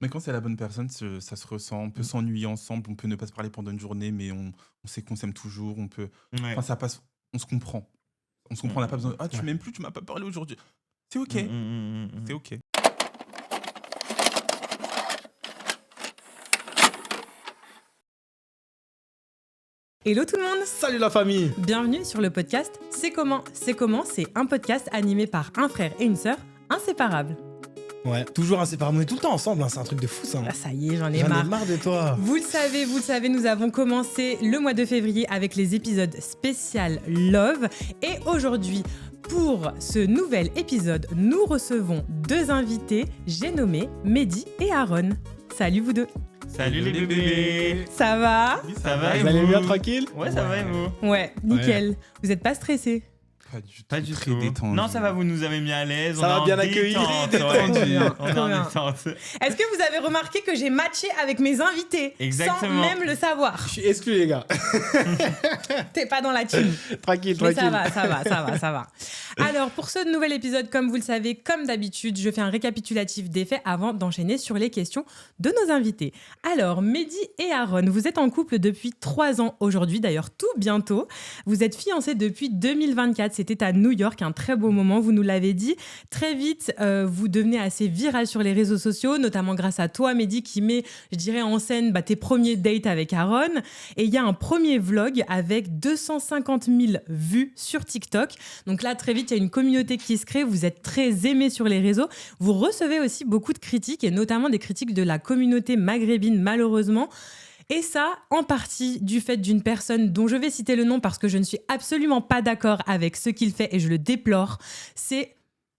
Mais quand c'est la bonne personne, ça se ressent. On peut s'ennuyer ensemble, on peut ne pas se parler pendant une journée, mais on sait qu'on s'aime toujours. On peut, enfin, Ouais. ça passe. On se comprend. On se Mmh, comprend. On n'a pas mmh, besoin. Ah, tu Ouais. m'aimes plus, tu m'as pas parlé aujourd'hui. C'est mmh. ok. Mmh, mmh, mmh, C'est mmh. ok. Hello tout le monde. Salut la famille. Bienvenue sur le podcast C'est comment. C'est comment, c'est un podcast animé par un frère et une sœur inséparables. Ouais, toujours inséparable. On est tout le temps ensemble, hein. C'est un truc de fou ça. Ah, ça y est, j'en ai J'en ai marre. marre de toi. Vous le savez, nous avons commencé le mois de février avec les épisodes spécial Love. Et aujourd'hui, pour ce nouvel épisode, nous recevons deux invités, j'ai nommé Mehdi et Aaron. Salut vous deux. Salut les Les bébés. Ça va? Ça va et Vous allez vous bien tranquille? Ouais, ça va et vous? Ouais, nickel. Vous êtes pas stressés? Pas du Très tout. détendu. Non, ça va, vous nous avez mis à l'aise. Ça on va est en bien accueillir. détente, ouais. Trop bien, On est trop en bien. détente. Est-ce que vous avez remarqué que j'ai matché avec mes invités Exactement. sans même le savoir? Je suis exclu les gars. T'es pas dans la team. Tranquille, Mais tranquille. ça va. Alors, pour ce nouvel épisode, comme vous le savez, comme d'habitude, je fais un récapitulatif des faits avant d'enchaîner sur les questions de nos invités. Alors, Mehdi et Aaron, vous êtes en couple depuis 3 ans aujourd'hui, d'ailleurs tout bientôt. Vous êtes fiancés depuis 2024, c'était à New York, un très beau moment, vous nous l'avez dit. Très vite, vous devenez assez viral sur les réseaux sociaux, notamment grâce à toi, Mehdi, qui met, je dirais, en scène tes premiers dates avec Aaron. Et il y a un premier vlog avec 250 000 vues sur TikTok. Donc là, très vite, il y a une communauté qui se crée. Vous êtes très aimés sur les réseaux. Vous recevez aussi beaucoup de critiques, et notamment des critiques de la communauté maghrébine, malheureusement. Et ça, en partie du fait d'une personne dont je vais citer le nom parce que je ne suis absolument pas d'accord avec ce qu'il fait et je le déplore. C'est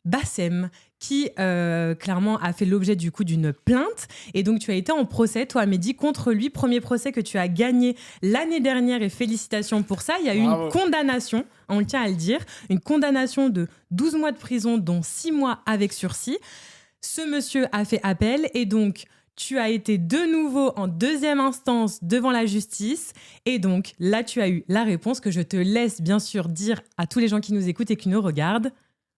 Bassem, qui clairement a fait l'objet du coup d'une plainte. Et donc tu as été en procès, toi Mehdi, contre lui. Premier procès que tu as gagné l'année dernière et félicitations pour ça. Il y a eu Bravo. une condamnation, on le tient à le dire, une condamnation de 12 mois de prison dont 6 mois avec sursis. Ce monsieur a fait appel et donc tu as été de nouveau en deuxième instance devant la justice. Et donc là, tu as eu la réponse que je te laisse bien sûr dire à tous les gens qui nous écoutent et qui nous regardent.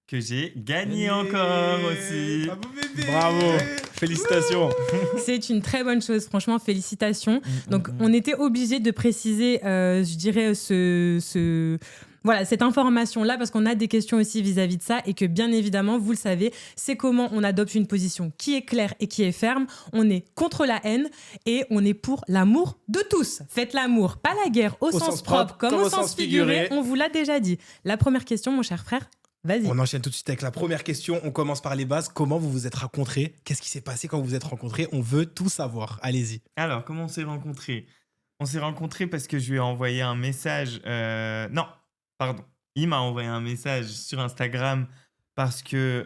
Que j'ai gagné encore aussi. Bravo, bébé. Bravo. Félicitations. C'est une très bonne chose, franchement, félicitations. Donc, on était obligé de préciser, je dirais, voilà, cette information-là, parce qu'on a des questions aussi vis-à-vis de ça, et que bien évidemment, vous le savez, c'est comment on adopte une position qui est claire et qui est ferme. On est contre la haine et on est pour l'amour de tous. Faites l'amour, pas la guerre, au sens propre comme au sens figuré. On vous l'a déjà dit. La première question, mon cher frère, vas-y. On enchaîne tout de suite avec la première question. On commence par les bases. Comment vous vous êtes rencontrés? Qu'est-ce qui s'est passé quand vous vous êtes rencontrés? On veut tout savoir. Allez-y. Alors, comment on s'est rencontrés? On s'est rencontrés parce que je lui ai envoyé un message. Non, pardon. Il m'a envoyé un message sur Instagram parce que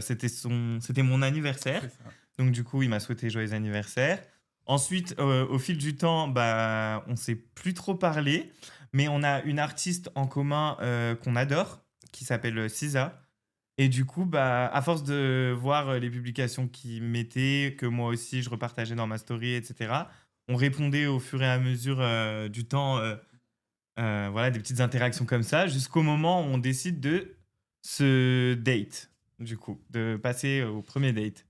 c'était mon anniversaire. C'est ça. Donc, du coup, il m'a souhaité joyeux anniversaire. Ensuite, au fil du temps, on ne s'est plus trop parlé. Mais on a une artiste en commun qu'on adore, qui s'appelle Cisa. Et du coup, à force de voir les publications qu'il mettait, que moi aussi je repartageais dans ma story, etc., on répondait au fur et à mesure du temps, voilà, des petites interactions comme ça, jusqu'au moment où on décide de se date, du coup, de passer au premier date.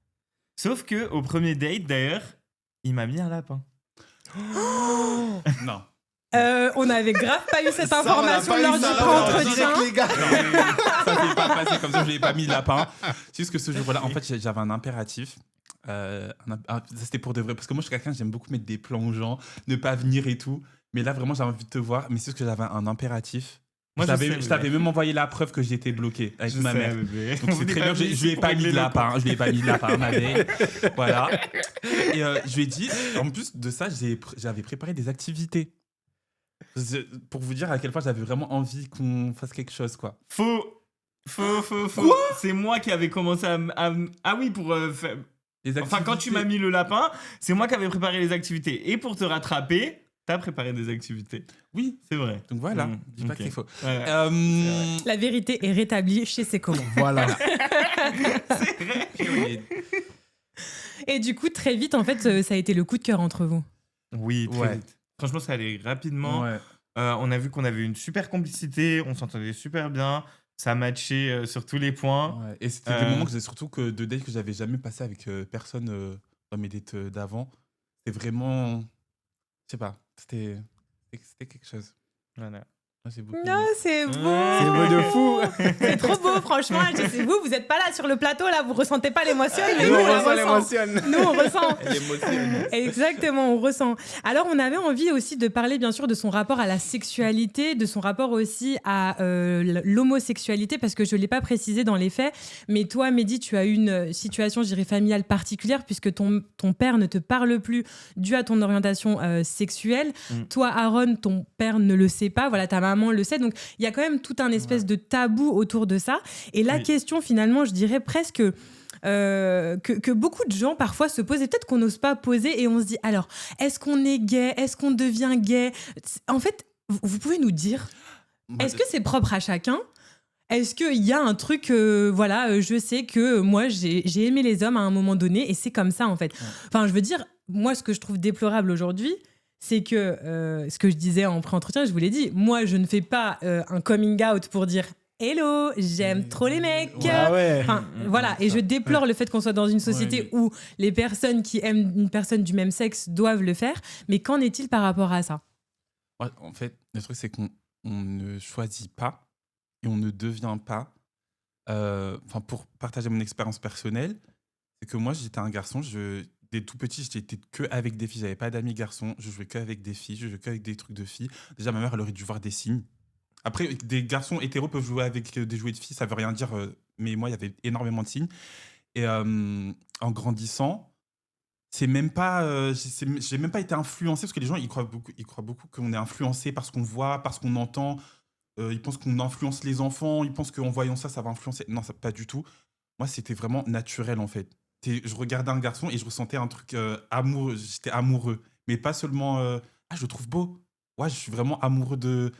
Sauf que au premier date, d'ailleurs, il m'a mis un lapin. Non. On n'avait grave pas eu cette Ça, on n'a information pas eu lors du ça, là, on est en pré-entretien. direct, les gars. Ça s'est pas passé comme ça, je lui ai pas mis de lapin. C'est juste que ce jour-là, en fait, j'avais un impératif. C'était pour de vrai. Parce que moi, je suis quelqu'un, j'aime beaucoup mettre des plans aux gens, ne pas venir et tout. Mais là, vraiment, j'avais envie de te voir. Mais c'est juste que j'avais un impératif. Moi, Je t'avais même envoyé la preuve que j'étais bloqué avec Je ma sais, mère. bébé. Donc On c'est n'est très pas bien, je venu lui ai ici pas pour mis de régler nos lapin. Je lui ai pas mis de lapin, ma veille. Voilà. Et je lui ai dit, en plus de ça, j'avais préparé des activités. Pour vous dire à quel point j'avais vraiment envie qu'on fasse quelque chose, quoi. Faux. C'est moi qui avais commencé Ah oui, pour faire... Les Enfin, quand tu activités- m'as mis le lapin, c'est moi qui avais préparé les activités. Et pour te rattraper, t'as préparé des activités. Oui. C'est vrai. Donc voilà, Mmh, dis pas ok. que c'est faux. Ouais. La vérité est rétablie chez C'est comment. Voilà. C'est vrai. Et- Et du coup, très vite, en fait, ça a été le coup de cœur entre vous. Oui, très Ouais. vite. Franchement, ça allait rapidement. Ouais. On a vu qu'on avait une super complicité, on s'entendait super bien, ça matchait sur tous les points. Ouais. Et c'était des Euh. moments que surtout que de dates que j'avais jamais passé avec personne dans dans mes dates d'avant, c'est vraiment, je sais pas, c'était quelque chose. Voilà. Moi, j'ai beaucoup Non, aimé. c'est beau. C'est beau de fou. C'est trop beau, franchement. C'est vous n'êtes pas là sur le plateau, là, vous ressentez pas l'émotion, mais nous, Nous, on on la ressent ressent. l'émotion. Nous, on ressent. L'émotion. Exactement, on ressent. Alors, on avait envie aussi de parler, bien sûr, de son rapport à la sexualité, de son rapport aussi à l'homosexualité, parce que je ne l'ai pas précisé dans les faits. Mais toi, Mehdi, tu as eu une situation, je dirais, familiale particulière, puisque ton père ne te parle plus dû à ton orientation sexuelle. Toi, Aaron, ton père ne le sait pas. Voilà, ta maman le sait. Donc, il y a quand même tout un espèce de tabou autour de ça. Et la question, finalement, je dirais presque... que beaucoup de gens parfois se posent et peut-être qu'on n'ose pas poser et on se dit alors est-ce qu'on est gay, est-ce qu'on devient gay, en fait vous pouvez nous dire, est-ce que c'est propre à chacun, est-ce qu'il y a un truc je sais que moi j'ai aimé les hommes à un moment donné et c'est comme ça en fait. Enfin je veux dire, moi ce que je trouve déplorable aujourd'hui, c'est que ce que je disais en pré-entretien, je vous l'ai dit, moi je ne fais pas un coming out pour dire hello, j'aime trop les mecs. Ouais. Enfin, voilà, et je déplore le fait qu'on soit dans une société où les personnes qui aiment une personne du même sexe doivent le faire. Mais qu'en est-il par rapport à ça ? Ouais, en fait, le truc, c'est qu'on ne choisit pas et on ne devient pas. Pour partager mon expérience personnelle, c'est que moi, j'étais un garçon. Dès tout petit, j'étais que avec des filles. J'avais pas d'amis garçons. Je jouais que avec des filles. Je jouais que avec des trucs de filles. Déjà, ma mère, elle aurait dû voir des signes. Après, des garçons hétéros peuvent jouer avec des jouets de filles, ça veut rien dire, mais moi, il y avait énormément de signes. Et en grandissant, j'ai même pas été influencé, parce que les gens, ils croient beaucoup qu'on est influencé par ce qu'on voit, par ce qu'on entend. Ils pensent qu'on influence les enfants, ils pensent qu'en voyant ça, ça va influencer. Non, ça, pas du tout. Moi, c'était vraiment naturel, en fait. Je regardais un garçon et je ressentais un truc amoureux, j'étais amoureux. Mais pas seulement, je le trouve beau. Ouais, je suis vraiment amoureux de...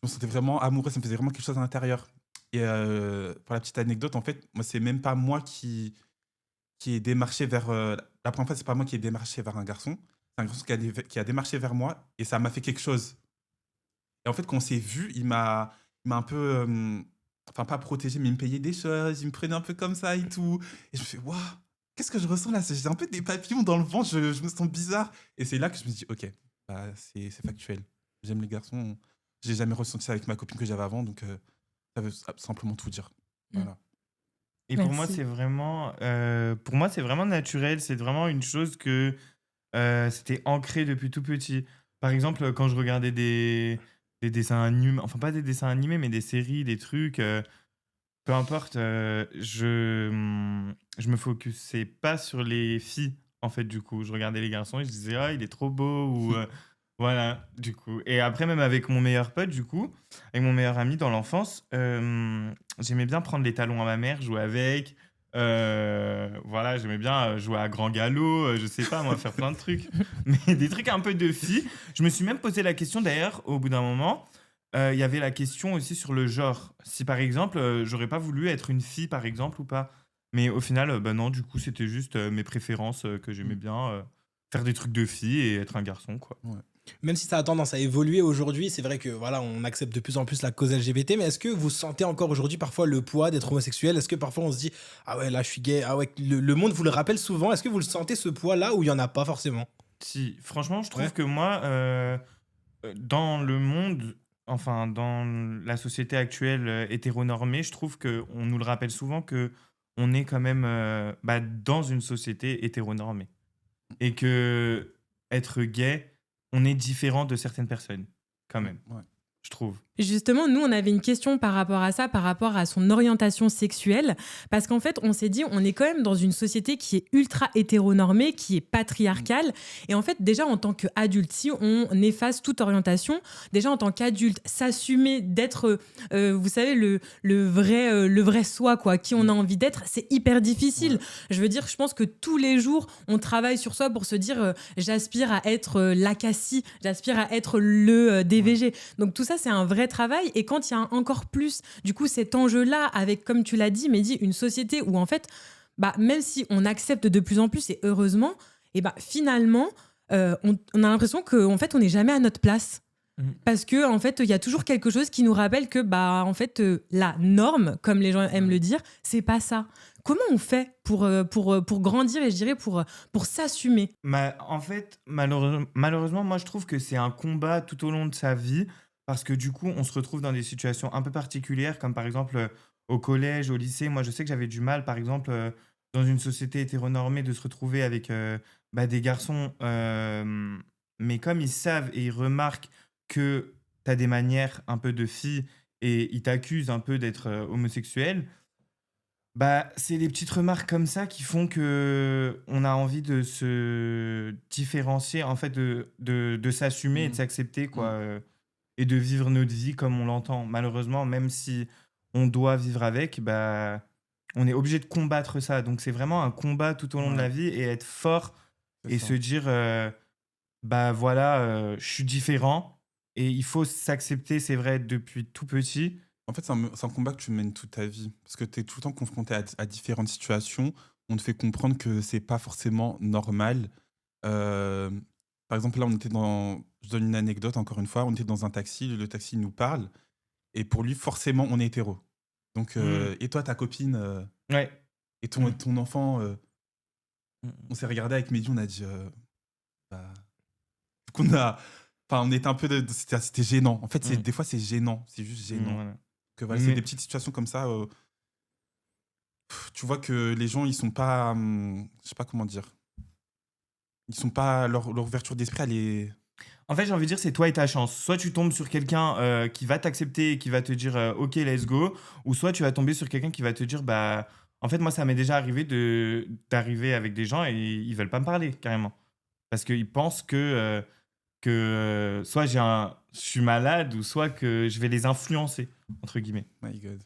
Je me sentais vraiment amoureux, ça me faisait vraiment quelque chose à l'intérieur. Et pour la petite anecdote, en fait, moi, c'est même pas moi qui ai démarché vers... la première fois, c'est pas moi qui ai démarché vers un garçon. C'est un garçon qui a démarché vers moi et ça m'a fait quelque chose. Et en fait, quand on s'est vu, il m'a un peu... pas protégé, mais il me payait des choses, il me prenait un peu comme ça et tout. Et je me fais, waouh, qu'est-ce que je ressens là ? J'ai un peu des papillons dans le ventre, je me sens bizarre. Et c'est là que je me dis, ok, c'est factuel. J'aime les garçons. J'ai jamais ressenti ça avec ma copine que j'avais avant, donc ça veut simplement tout dire. Voilà. Et pour moi, c'est vraiment, naturel. C'est vraiment une chose que c'était ancré depuis tout petit. Par exemple, quand je regardais des dessins animés, enfin pas des dessins animés, mais des séries, des trucs, peu importe, je me focusais pas sur les filles, en fait, du coup. Je regardais les garçons et je disais, ah, il est trop beau, ou voilà, du coup. Et après, même avec mon meilleur pote, du coup, avec mon meilleur ami dans l'enfance, j'aimais bien prendre les talons à ma mère, jouer avec. Voilà, j'aimais bien jouer à grand galop, je sais pas, moi, faire plein de trucs. Mais des trucs un peu de filles. Je me suis même posé la question, d'ailleurs, au bout d'un moment, il y avait la question aussi sur le genre. Si, par exemple, j'aurais pas voulu être une fille, par exemple, ou pas. Mais au final, non, du coup, c'était juste mes préférences que j'aimais bien. Faire des trucs de filles et être un garçon, quoi. Ouais. Même si ça a tendance à évoluer aujourd'hui, c'est vrai que voilà, on accepte de plus en plus la cause LGBT, mais est-ce que vous sentez encore aujourd'hui parfois le poids d'être homosexuel ? Est-ce que parfois on se dit ah ouais, là je suis gay, ah ouais, le monde vous le rappelle souvent ? Est-ce que vous le sentez ce poids là ou il y en a pas forcément ? Si, franchement, je trouve que moi, dans le monde, enfin, dans la société actuelle hétéronormée, je trouve qu'on nous le rappelle souvent que on est quand même dans une société hétéronormée. Et que être gay, on est différent de certaines personnes, quand même, je trouve. Justement, nous, on avait une question par rapport à ça, par rapport à son orientation sexuelle, parce qu'en fait, on s'est dit, on est quand même dans une société qui est ultra hétéronormée, qui est patriarcale, et en fait, déjà, en tant qu'adulte, si on efface toute orientation, déjà, en tant qu'adulte, s'assumer d'être, vous savez, le vrai soi, quoi, qui on a envie d'être, c'est hyper difficile. Ouais. Je veux dire, je pense que tous les jours, on travaille sur soi pour se dire, j'aspire à être la Cassie, j'aspire à être le DVG. Ouais. Donc, tout ça, c'est un vrai travail, et quand il y a encore plus du coup cet enjeu-là avec, comme tu l'as dit Mehdi, une société où en fait même si on accepte de plus en plus et heureusement, et finalement on a l'impression qu'en fait on n'est jamais à notre place. Parce que en fait, il y a toujours quelque chose qui nous rappelle que en fait, la norme, comme les gens aiment le dire, c'est pas ça. Comment on fait pour grandir et je dirais pour s'assumer? En fait, malheureusement, moi, je trouve que c'est un combat tout au long de sa vie parce que du coup, on se retrouve dans des situations un peu particulières, comme par exemple au collège, au lycée. Moi, je sais que j'avais du mal, par exemple, dans une société hétéronormée, de se retrouver avec des garçons. Mais comme ils savent et ils remarquent que tu as des manières un peu de fille et ils t'accusent un peu d'être homosexuel, c'est des petites remarques comme ça qui font que on a envie de se différencier, en fait, de s'assumer et de s'accepter, quoi, et de vivre notre vie comme on l'entend. Malheureusement, même si on doit vivre avec, on est obligé de combattre ça. Donc, c'est vraiment un combat tout au long de la vie et être fort C'est et ça. se dire, voilà, je suis différent et il faut s'accepter, c'est vrai, depuis tout petit. En fait, c'est un combat que tu mènes toute ta vie. Parce que tu es tout le temps confronté à différentes situations. On te fait comprendre que c'est pas forcément normal. Euh, Par exemple, là, on était dans. Je donne une anecdote encore une fois. On était dans un taxi. Le taxi nous parle. Et pour lui, forcément, on est hétéro. Donc, et toi, ta copine Ouais. et ton enfant, on s'est regardé avec Mehdi, on a dit. Bah, qu'on a. Enfin, on était un peu. C'était gênant. En fait, des fois, c'est gênant. C'est juste gênant. Voilà. Que voilà, c'est Mais- des petites situations comme ça. Tu vois que les gens, ils sont pas. Je sais pas comment dire. Ils sont pas. Leur ouverture d'esprit, elle est. En fait, j'ai envie de dire, c'est toi et ta chance. Soit tu tombes sur quelqu'un qui va t'accepter et qui va te dire OK, let's go. Ou soit tu vas tomber sur quelqu'un qui va te dire en fait, moi, ça m'est déjà arrivé d'arriver avec des gens et ils veulent pas me parler, carrément. Parce qu'ils pensent que soit je suis malade ou soit que je vais les influencer, entre guillemets. My God.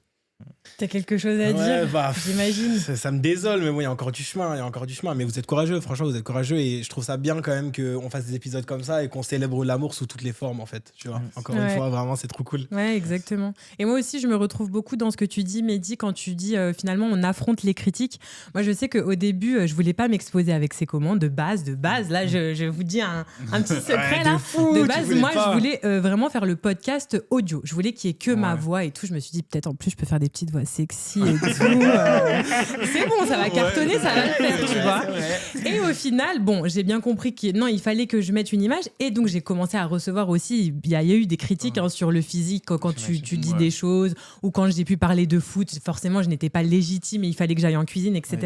T'as quelque chose à Ouais, dire, j'imagine. ça me désole, mais bon, il y a encore du chemin, il y a encore du chemin. Mais vous êtes courageux, franchement, vous êtes courageux. Et je trouve ça bien quand même qu'on fasse des épisodes comme ça et qu'on célèbre l'amour sous toutes les formes, en fait. Tu vois, encore une Ouais. fois, vraiment, c'est trop cool. Ouais, exactement. Et moi aussi, je me retrouve beaucoup dans ce que tu dis, Mehdi, quand tu dis finalement on affronte les critiques. Moi, je sais qu'au début, je voulais pas m'exposer avec ces commandes de base. Là, je vous dis un petit secret Ouais, là. de fou, De tu base, voulais moi, pas. je voulais vraiment faire le podcast audio. Je voulais qu'il y ait que ma Ouais. voix et tout. Je me suis dit peut-être en plus, je peux faire des petites voix sexy et tout. C'est bon, ça va cartonner, ça va le faire, tu vois. Et au final, bon, j'ai bien compris il fallait que je mette une image. Et donc, j'ai commencé à recevoir aussi. Il y a eu des critiques sur le physique quand tu dis des choses ou quand j'ai pu parler de foot. Forcément, je n'étais pas légitime et il fallait que j'aille en cuisine, etc.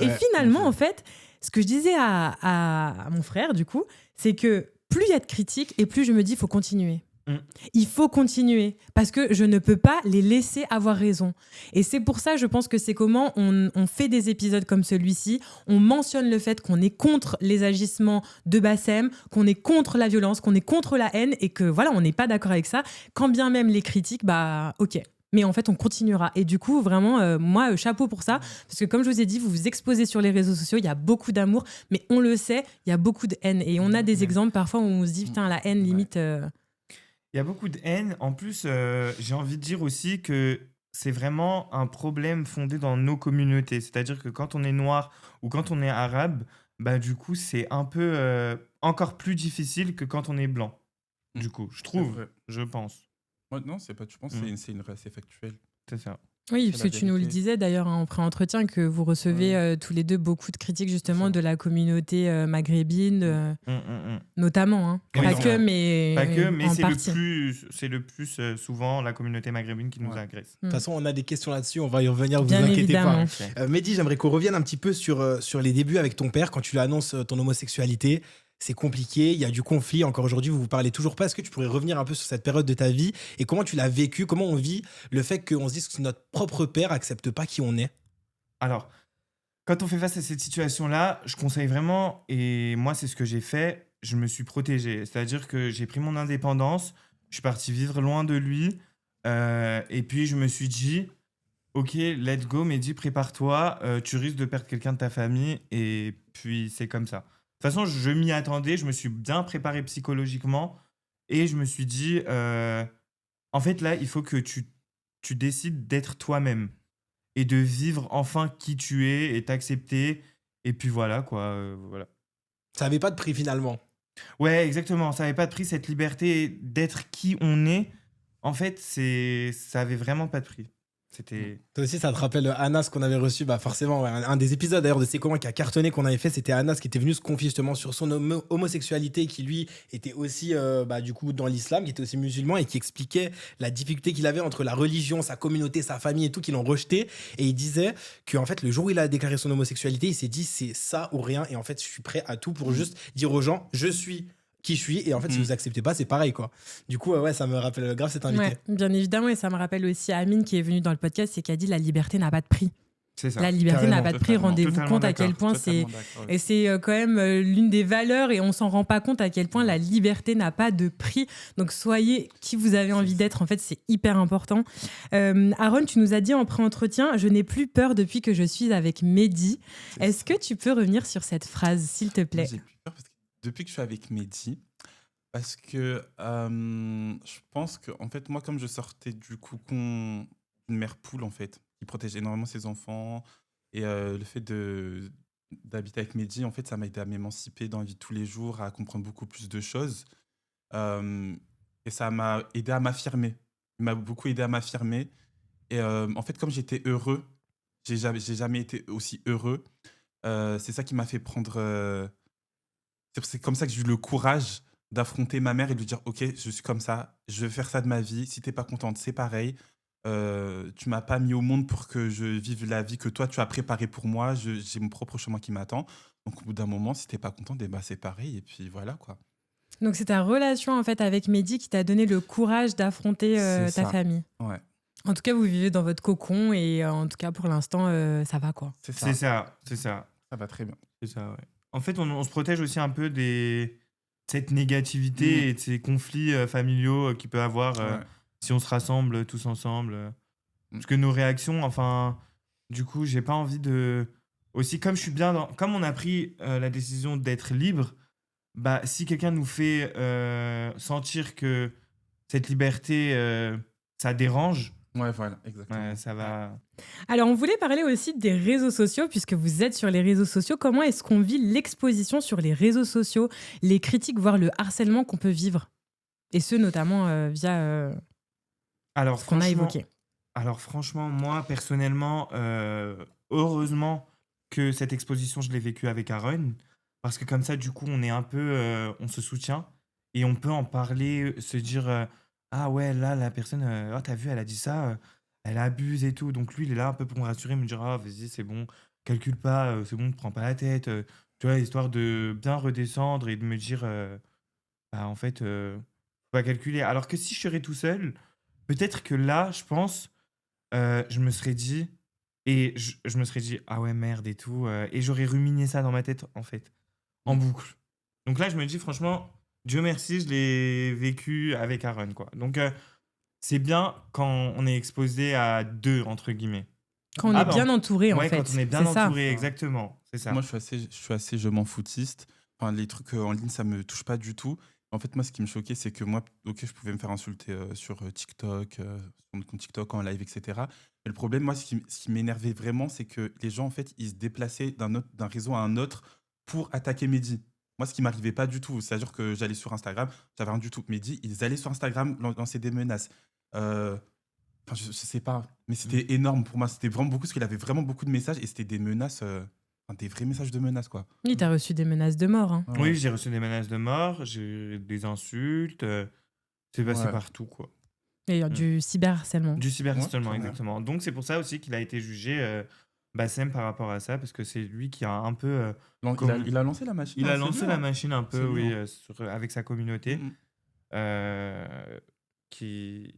Et finalement, en fait, ce que je disais à mon frère, du coup, c'est que plus il y a de critiques et plus je me dis, il faut continuer. Il faut continuer parce que je ne peux pas les laisser avoir raison. Et c'est pour ça, je pense que c'est comment on fait des épisodes comme celui-ci. On mentionne le fait qu'on est contre les agissements de Bassem, qu'on est contre la violence, qu'on est contre la haine et que voilà, on n'est pas d'accord avec ça. Quand bien même les critiques, ok. Mais en fait, on continuera. Et du coup, vraiment, moi, chapeau pour ça. Parce que comme je vous ai dit, vous vous exposez sur les réseaux sociaux, il y a beaucoup d'amour, mais on le sait, il y a beaucoup de haine. Et on a des exemples parfois où on se dit, putain, la haine, limite... Il y a beaucoup de haine. En plus, j'ai envie de dire aussi que c'est vraiment un problème fondé dans nos communautés. C'est-à-dire que quand on est noir ou quand on est arabe, du coup, c'est un peu encore plus difficile que quand on est blanc. Du coup, je trouve, je pense. Ouais, non, c'est pas. Tu penses c'est factuel. C'est ça. Oui, C'est parce la que tu nous le vérité. disais d'ailleurs en pré-entretien que vous recevez tous les deux beaucoup de critiques justement ça. de la communauté maghrébine, notamment. Hein. Oui, Pas non, que, mais Pas que, mais en c'est partie. le plus souvent la communauté maghrébine qui nous agresse. De toute façon, on a des questions là-dessus, on va y revenir, vous Bien inquiétez évidemment. pas. Mehdi, j'aimerais qu'on revienne un petit peu sur les débuts avec ton père, quand tu lui annonces ton homosexualité. C'est compliqué, il y a du conflit, encore aujourd'hui, vous vous parlez toujours pas. Est-ce que tu pourrais revenir un peu sur cette période de ta vie et comment tu l'as vécu, comment on vit le fait qu'on se dise que notre propre père accepte pas qui on est? Alors, quand on fait face à cette situation-là, je conseille vraiment, et moi c'est ce que j'ai fait, je me suis protégé. C'est-à-dire que j'ai pris mon indépendance, je suis parti vivre loin de lui, et puis je me suis dit, ok, let's go, Mehdi, prépare-toi, tu risques de perdre quelqu'un de ta famille, et puis c'est comme ça. De toute façon, je m'y attendais, je me suis bien préparé psychologiquement, et je me suis dit, en fait là, il faut que tu décides d'être toi-même et de vivre enfin qui tu es et t'accepter. Et puis voilà, quoi. Voilà. Ça avait pas de prix finalement. Ouais, exactement. Ça avait pas de prix, cette liberté d'être qui on est. En fait, ça avait vraiment pas de prix. C'était. Toi aussi, ça te rappelle Anas qu'on avait reçu, bah forcément, ouais, un des épisodes d'ailleurs de C'est comment qui a cartonné qu'on avait fait, c'était Anas qui était venu se confier justement sur son homosexualité, qui lui était aussi bah, du coup dans l'islam, qui était aussi musulman et qui expliquait la difficulté qu'il avait entre la religion, sa communauté, sa famille et tout, qui l'ont rejeté. Et il disait que en fait, le jour où il a déclaré son homosexualité, il s'est dit c'est ça ou rien. Et en fait, je suis prêt à tout pour juste dire aux gens, je suis qui je suis. Et en fait, si vous acceptez pas, c'est pareil quoi. Du coup, ouais, ça me rappelle grave cet invité. Ouais, bien évidemment, et ça me rappelle aussi Amine qui est venu dans le podcast et qui a dit la liberté n'a pas de prix. C'est ça. La liberté Carrément, n'a pas de prix, totalement, rendez-vous totalement compte à quel d'accord, point c'est... Totalement d'accord, ouais. Et c'est quand même l'une des valeurs et on s'en rend pas compte à quel point la liberté n'a pas de prix. Donc soyez qui vous avez envie d'être, en fait c'est hyper important. Aaron, tu nous as dit en pré-entretien, je n'ai plus peur depuis que je suis avec Mehdi. C'est Est-ce ça. que tu peux revenir sur cette phrase, s'il te Moi, plaît? j'ai plus peur parce que depuis que je suis avec Mehdi, parce que je pense que, en fait, moi, comme je sortais du cocon d'une mère poule, en fait, qui protège énormément ses enfants, et le fait d'habiter avec Mehdi, en fait, ça m'a aidé à m'émanciper dans la vie de tous les jours, à comprendre beaucoup plus de choses. Et ça m'a aidé à m'affirmer. Il m'a beaucoup aidé à m'affirmer. Et en fait, comme j'étais heureux, j'ai jamais été aussi heureux. C'est ça qui m'a fait prendre. C'est comme ça que j'ai eu le courage d'affronter ma mère et de lui dire ok, je suis comme ça, je vais faire ça de ma vie. Si t'es pas contente, c'est pareil. Tu m'as pas mis au monde pour que je vive la vie que toi tu as préparée pour moi. J'ai mon propre chemin qui m'attend. Donc au bout d'un moment, si t'es pas contente, eh ben, c'est pareil. Et puis voilà quoi. Donc c'est ta relation en fait avec Mehdi qui t'a donné le courage d'affronter C'est ta ça. famille. Ouais, En tout cas, vous vivez dans votre cocon et en tout cas pour l'instant, ça va quoi. c'est ça. C'est ça, c'est ça. Ça va très bien. C'est ça, ouais. En fait, on se protège aussi un peu de cette négativité et de ces conflits familiaux qu'il peut avoir Ouais. si on se rassemble tous ensemble. Parce que nos réactions, enfin, du coup, j'ai pas envie de. Aussi, comme je suis bien dans. Comme on a pris la décision d'être libre, bah, si quelqu'un nous fait sentir que cette liberté, ça dérange, Ouais, voilà, exactement. ouais, ça va. Alors, on voulait parler aussi des réseaux sociaux, puisque vous êtes sur les réseaux sociaux. Comment est-ce qu'on vit l'exposition sur les réseaux sociaux, les critiques, voire le harcèlement qu'on peut vivre? Et ce, notamment via Alors, ce qu'on a franchement, évoqué. Alors franchement, moi personnellement, heureusement que cette exposition, je l'ai vécue avec Aaron, parce que comme ça, du coup, on est un peu, on se soutient et on peut en parler, se dire, ah ouais, là, la personne, ah t'as vu, elle a dit ça, elle abuse et tout. Donc lui, il est là un peu pour me rassurer, me dire, ah vas-y, c'est bon, calcule pas, c'est bon, ne prends pas la tête, tu vois, histoire de bien redescendre et de me dire, bah en fait, faut pas calculer. Alors que si je serais tout seul, peut-être que là, je pense je me serais dit je me serais dit: «Ah ouais, merde et tout», et j'aurais ruminé ça dans ma tête, en fait, en boucle. Donc là, je me dis franchement, Dieu merci, je l'ai vécu avec Aaron, quoi. Donc c'est bien quand on est exposé à «2» entre guillemets. Quand on Ah est bah, bien entouré, en Ouais, fait. quand on est bien C'est ça. entouré, exactement, c'est ça. Moi, je suis assez je m'en foutiste. Enfin, les trucs en ligne, ça me touche pas du tout. En fait, moi, ce qui me choquait, c'est que moi, ok, je pouvais me faire insulter sur TikTok, sur mon compte TikTok, en live, etc. Mais le problème, moi, ce qui m'énervait vraiment, c'est que les gens, en fait, ils se déplaçaient d'un réseau à un autre pour attaquer Mehdi. Moi, ce qui m'arrivait pas du tout, c'est-à-dire que j'allais sur Instagram, j'avais rien du tout. Mehdi, ils allaient sur Instagram lancer des menaces. Euh, Enfin, je sais pas, mais c'était énorme pour moi. C'était vraiment beaucoup, parce qu'il avait vraiment beaucoup de messages et c'était des menaces, enfin, des vrais messages de menaces, quoi. Oui, t'as reçu des menaces de mort. Hein. Ouais. Oui, j'ai reçu des menaces de mort, j'ai eu des insultes, c'est passé Ouais. partout, quoi. Et du cyberharcèlement. Du cyberharcèlement, Ouais. exactement. Donc c'est pour ça aussi qu'il a été jugé Bassem par rapport à ça, parce que c'est lui qui a un peu... Il a lancé la machine. il hein, a c'est lancé lui, la hein. machine un peu, C'est lui, oui, hein. avec sa communauté. Mm, mm. Qui,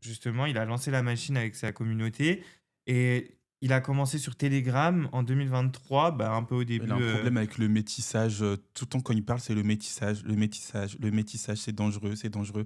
justement, il a lancé la machine avec sa communauté. Et il a commencé sur Telegram en 2023, bah, un peu au début. Il a un problème avec le métissage. Tout le temps, quand il parle, c'est le métissage, le métissage, le métissage, c'est dangereux, c'est dangereux.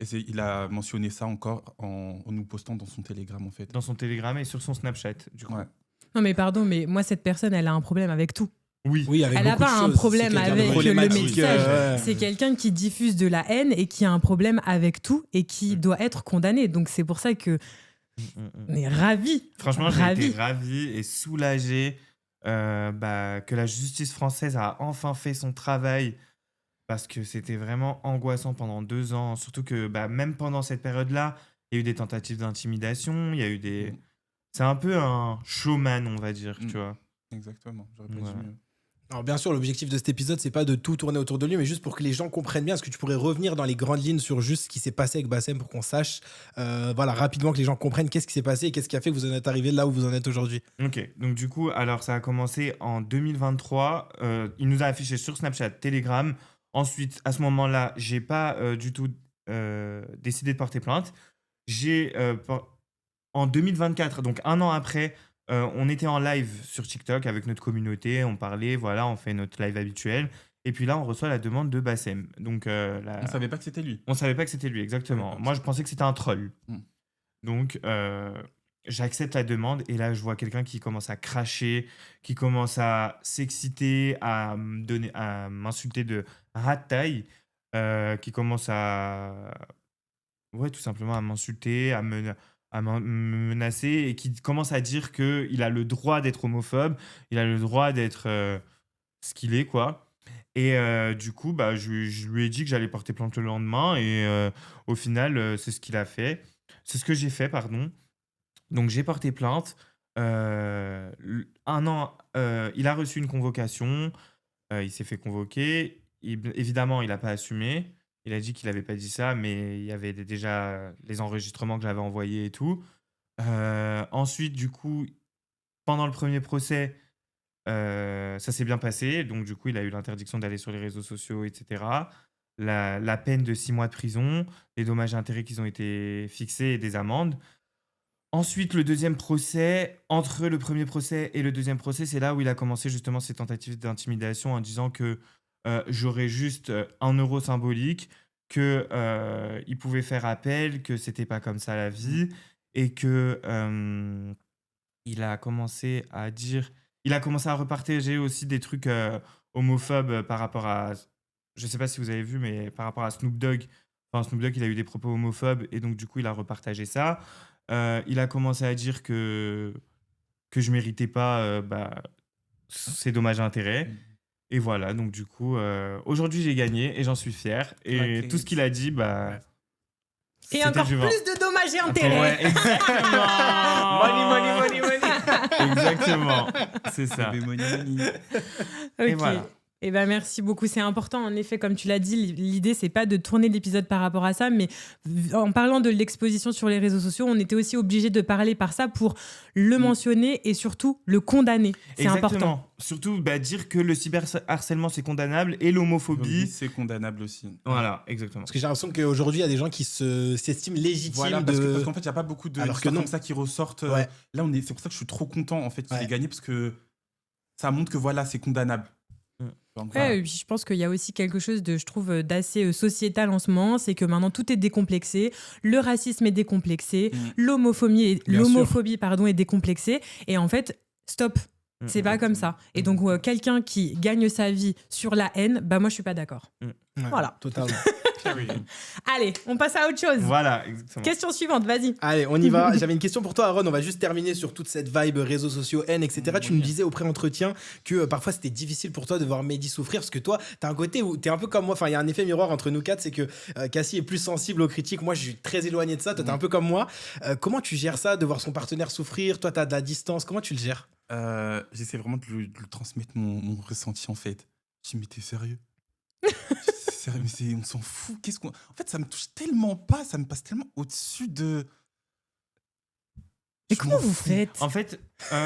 Et il a mentionné ça encore en nous postant dans son Telegram, en fait. Dans son Telegram et sur son Snapchat, du coup. Ouais. Non, mais pardon, mais moi, cette personne, elle a un problème avec tout. Oui. Oui, avec Elle a beaucoup de pas un choses. problème C'est quelqu'un de avec le problématique, métissage. ouais. C'est quelqu'un qui diffuse de la haine et qui a un problème avec tout et qui doit être condamné. Donc, c'est pour ça que on est ravis. Franchement, j'ai Ravis. été ravi et soulagé que la justice française a enfin fait son travail parce que c'était vraiment angoissant pendant 2 ans. Surtout que même pendant cette période-là, il y a eu des tentatives d'intimidation, il y a eu des... C'est un peu un showman, on va dire, tu vois. Exactement, j'aurais pas dit Voilà. mieux. Alors bien sûr, l'objectif de cet épisode, c'est pas de tout tourner autour de lui, mais juste pour que les gens comprennent bien, est-ce que tu pourrais revenir dans les grandes lignes sur juste ce qui s'est passé avec Bassem pour qu'on sache, voilà, rapidement que les gens comprennent qu'est-ce qui s'est passé et qu'est-ce qui a fait que vous en êtes arrivé là où vous en êtes aujourd'hui. Ok, donc du coup, alors ça a commencé en 2023. Il nous a affiché sur Snapchat, Telegram. Ensuite, à ce moment-là, j'ai pas du tout décidé de porter plainte. En 2024, donc un an après, on était en live sur TikTok avec notre communauté. On parlait, voilà, on fait notre live habituel. Et puis là, on reçoit la demande de Bassem. Donc, On savait pas que c'était lui. on savait pas que c'était lui, exactement. Ouais, Moi, je pensais que c'était un troll. Mm. Donc, j'accepte la demande et là, je vois quelqu'un qui commence à cracher, qui commence à s'exciter, à m'insulter de rat de taille, qui commence à, ouais, tout simplement à m'insulter, me menacer et qui commence à dire qu'il a le droit d'être homophobe, il a le droit d'être ce qu'il est, quoi. Et du coup, je lui ai dit que j'allais porter plainte le lendemain et au final, c'est ce qu'il a fait. C'est ce que j'ai fait, pardon. Donc, j'ai porté plainte. Un an, il a reçu une convocation. Il s'est fait convoquer. Évidemment, il n'a pas assumé. Il a dit qu'il n'avait pas dit ça, mais il y avait déjà les enregistrements que j'avais envoyés et tout. Ensuite, du coup, pendant le premier procès, ça s'est bien passé. Donc, du coup, il a eu l'interdiction d'aller sur les réseaux sociaux, etc. La peine de 6 mois de prison, les dommages et intérêts qui ont été fixés et des amendes. Ensuite, le deuxième procès, entre le premier procès et le deuxième procès, c'est là où il a commencé justement ses tentatives d'intimidation en disant que j'aurais juste 1 euro symbolique, que il pouvait faire appel, que c'était pas comme ça la vie, et que il a commencé à dire, il a commencé à repartager aussi des trucs homophobes par rapport à, je sais pas si vous avez vu, mais par rapport à Snoop Dogg. Enfin, Snoop Dogg, il a eu des propos homophobes et donc du coup, il a repartagé ça. Il a commencé à dire que je méritais pas ces dommages et intérêts. Et voilà, donc du coup, aujourd'hui j'ai gagné et j'en suis fier. Et Ok. tout ce qu'il a dit, Et c'était encore du plus vent. de dommages et intérêts. Ouais, exactement. Money. Exactement, c'est ça. Bébé Money. Et Ok. voilà. Eh ben merci beaucoup, c'est important en effet, comme tu l'as dit, l'idée c'est pas de tourner l'épisode par rapport à ça, mais en parlant de l'exposition sur les réseaux sociaux, on était aussi obligé de parler par ça pour le mentionner et surtout le condamner. C'est Exactement. important. Surtout dire que le cyberharcèlement c'est condamnable et l'homophobie. C'est condamnable aussi. Voilà, exactement. Parce que j'ai l'impression qu'aujourd'hui, il y a des gens qui s'estiment légitimes Voilà, de... parce qu'en fait, il n'y a pas beaucoup de Alors que histoires non. comme ça qui ressortent. Ouais. Là, c'est pour ça que je suis trop content en fait qu'il Ouais. ait gagné parce que ça montre que voilà, c'est condamnable. Donc, voilà. Ouais, et puis je pense qu'il y a aussi quelque chose de, je trouve, d'assez sociétal en ce moment, c'est que maintenant tout est décomplexé, le racisme est décomplexé, l'homophobie Bien sûr. est décomplexée, et en fait, stop. C'est pas comme ça. Et donc, quelqu'un qui gagne sa vie sur la haine, moi, je suis pas d'accord. Ouais, Voilà. Totalement. Allez, on passe à autre chose. Voilà, exactement. Question suivante, vas-y. Allez, on y va. J'avais une question pour toi, Aaron. On va juste terminer sur toute cette vibe réseaux sociaux, haine, etc. Tu nous disais au pré-entretien que parfois c'était difficile pour toi de voir Mehdi souffrir parce que toi, t'as un côté où t'es un peu comme moi. Enfin, il y a un effet miroir entre nous quatre, c'est que Cassie est plus sensible aux critiques. Moi, je suis très éloigné de ça. Toi, t'es un peu comme moi. Comment tu gères ça, de voir son partenaire souffrir? Toi, t'as de la distance. Comment tu le gères? J'essaie vraiment de lui transmettre mon ressenti en fait. Je dis, mais t'es sérieux? Sérieux, mais on s'en fout. En fait, ça me touche tellement pas, ça me passe tellement au-dessus de. Mais Je comment m'en vous fous. faites? En fait,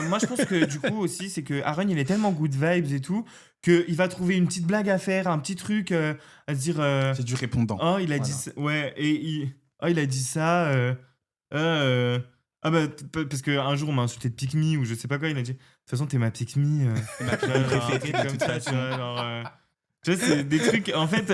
moi je pense que du coup aussi, c'est que Aaron il est tellement good vibes et tout, qu'il va trouver une petite blague à faire, un petit truc à se dire J'ai du répondant. oh, il a Voilà. dit ça, ouais, et il a dit ça. Parce qu'un jour on m'a insulté de pick me ou je sais pas quoi, il a dit de toute façon t'es ma pick me. C'est ma préférée de toute façon. Tu vois, c'est des trucs. En fait,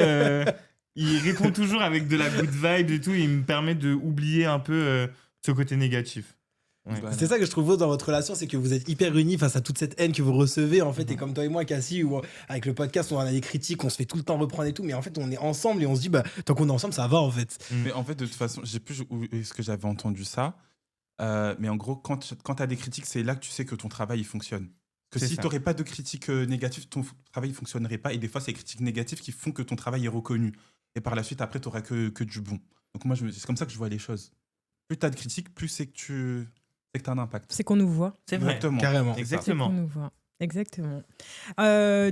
il répond toujours avec de la good vibe et tout. Et il me permet de oublier un peu ce côté négatif. Ouais. Voilà. C'est ça que je trouve beau dans votre relation, c'est que vous êtes hyper unis face à toute cette haine que vous recevez, en fait. Et comme toi et moi, Cassie, où avec le podcast, on a des critiques, on se fait tout le temps reprendre et tout, mais en fait, on est ensemble et on se dit, tant qu'on est ensemble, ça va, en fait. Mais en fait, de toute façon, j'ai plus où est-ce que j'avais entendu ça. Mais en gros, quand tu as des critiques, c'est là que tu sais que ton travail il fonctionne. Que C'est si ça. tu n'aurais pas de critiques négatives, ton travail ne fonctionnerait pas. Et des fois, c'est les critiques négatives qui font que ton travail est reconnu. Et par la suite, après, tu n'auras que du bon. Donc moi, c'est comme ça que je vois les choses. Plus tu as de critiques, plus c'est que tu as un impact. C'est qu'on nous voit. C'est vrai. Exactement. Carrément. C'est Exactement. qu'on nous voit. Exactement.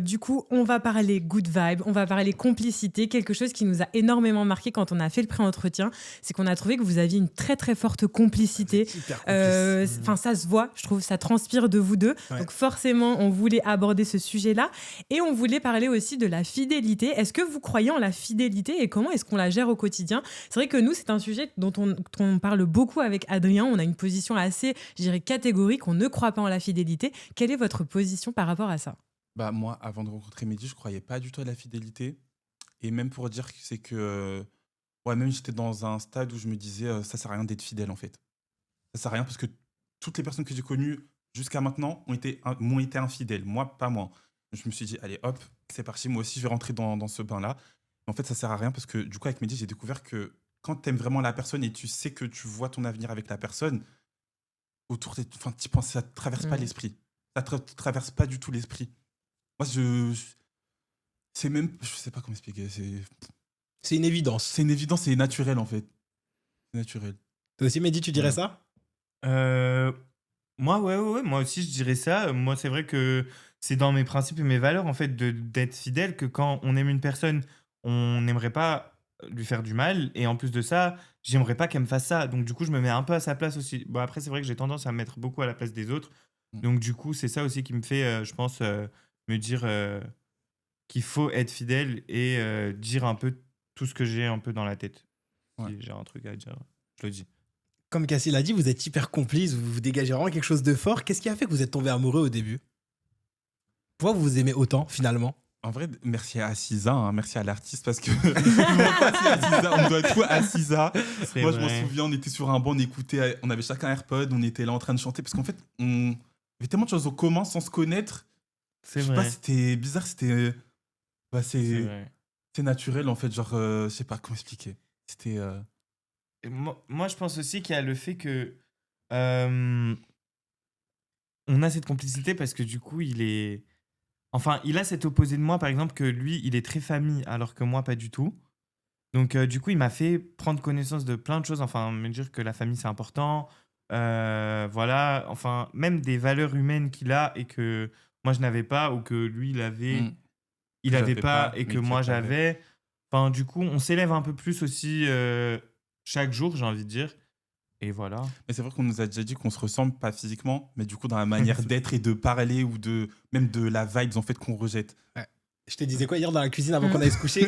Du coup, on va parler good vibe, on va parler complicité. Quelque chose qui nous a énormément marqué quand on a fait le pré-entretien, c'est qu'on a trouvé que vous aviez une très très forte complicité. Hyper complice. Enfin, ça se voit, je trouve, ça transpire de vous deux. Ouais. Donc forcément, on voulait aborder ce sujet-là. Et on voulait parler aussi de la fidélité. Est-ce que vous croyez en la fidélité et comment est-ce qu'on la gère au quotidien? C'est vrai que nous, c'est un sujet dont on parle beaucoup avec Adrien. On a une position assez, je dirais, catégorique. On ne croit pas en la fidélité. Quelle est votre position par rapport à ça? Bah, moi, avant de rencontrer Mehdi, je croyais pas du tout à la fidélité. Et même pour dire que c'est que... ouais, même j'étais dans un stade où je me disais, ça sert à rien d'être fidèle, en fait. Ça sert à rien parce que toutes les personnes que j'ai connues jusqu'à maintenant m'ont été infidèles. Moi, pas moi. Je me suis dit, allez, hop, c'est parti. Moi aussi, je vais rentrer dans ce bain-là. En fait, ça sert à rien parce que du coup, avec Mehdi, j'ai découvert que quand tu aimes vraiment la personne et tu sais que tu vois ton avenir avec la personne, autour de... Enfin, tu penses, ça ne traverse pas l'esprit. Ça ne traverse pas du tout l'esprit. Moi, c'est même... Je sais pas comment expliquer. C'est une évidence. C'est une évidence, c'est naturel, en fait. C'est naturel. Toi aussi, Mehdi, tu dirais ça? Moi, ouais, moi aussi, je dirais ça. Moi, c'est vrai que c'est dans mes principes et mes valeurs, en fait, d'être fidèle, que quand on aime une personne, on n'aimerait pas lui faire du mal. Et en plus de ça, j'aimerais pas qu'elle me fasse ça. Donc, du coup, je me mets un peu à sa place aussi. Bon, après, c'est vrai que j'ai tendance à me mettre beaucoup à la place des autres. Donc, du coup, c'est ça aussi qui me fait, je pense, me dire qu'il faut être fidèle et dire un peu tout ce que j'ai un peu dans la tête. Ouais. Si j'ai un truc à dire, je le dis. Comme Cassie l'a dit, vous êtes hyper complice, vous dégagez vraiment quelque chose de fort. Qu'est-ce qui a fait que vous êtes tombé amoureux au début? Pourquoi vous vous aimez autant, finalement? En vrai, merci à Cisa, hein, merci à l'artiste, parce que on doit tout à Cisa. C'est Moi, je m'en vrai. souviens, on était sur un banc, on avait chacun un AirPod, on était là en train de chanter, parce qu'en fait, on avait tellement de choses en commun sans se connaître. C'est Je sais vrai. pas, c'était bizarre, c'était... Bah, C'est vrai. c'est naturel, en fait, genre, je sais pas comment expliquer. C'était... Et moi, je pense aussi qu'il y a le fait que on a cette complicité parce que du coup, il est... Enfin, il a cet opposé de moi, par exemple, que lui, il est très famille, alors que moi, pas du tout. Donc, du coup, il m'a fait prendre connaissance de plein de choses, enfin, me dire que la famille, c'est important. Voilà, enfin, même des valeurs humaines qu'il a et que moi, je n'avais pas, ou que lui, il avait, il Que avait j'avais pas, pas, et mais que que moi, t'avais. j'avais. Enfin, du coup, on s'élève un peu plus aussi chaque jour, j'ai envie de dire. Et voilà. Mais c'est vrai qu'on nous a déjà dit qu'on se ressemble, pas physiquement, mais du coup, dans la manière d'être et de parler, ou même de la vibe, en fait, qu'on rejette. Je te disais quoi hier dans la cuisine avant qu'on aille se coucher?